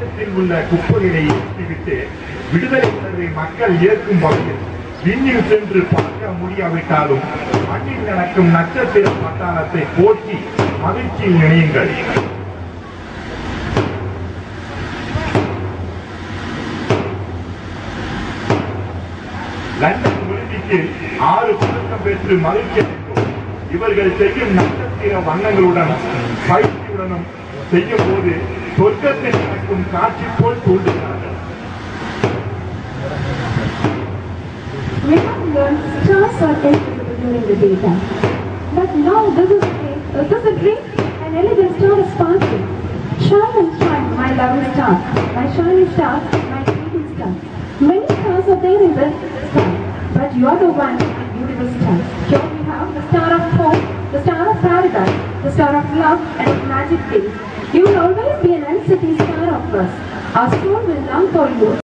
தேசத்தில் உள்ள குப்பைகளை ஏற்றிவிட்டு விடுதலை உணர்வை மக்கள் ஏற்கும் வகையில் விண்ணில் சென்று பார்க்க முடியாவிட்டாலும் மண்ணில் நடக்கும் நட்சத்திர பட்டாளத்தை போற்றி மகிழ்ச்சியில் நினையுங்கள். லண்டன் ஒலிம்பிக்கில் 6 பதக்கம் பெற்று மகிழ்ச்சி அடைந்தோம். இவர்கள் செய்யும் நட்சத்திர வண்ணங்களுடன் பயிற்சியுடனும் செய்யும் போது சொர்க்கத்தில் நடக்கும் காட்சி போல் தோன்றுகிறார்கள். We have learned stars are invisible during the daytime, but now this is a great and elegant star is sparkling. Shine and shine, my lovely star, my shining star, my fleeting star. Many stars are there in the sky, but you are the one beautiful star. Here we have the star of hope, the star of paradise, the star of love and of magic days. You will always be an unsetting star of us. Our soul will long for you.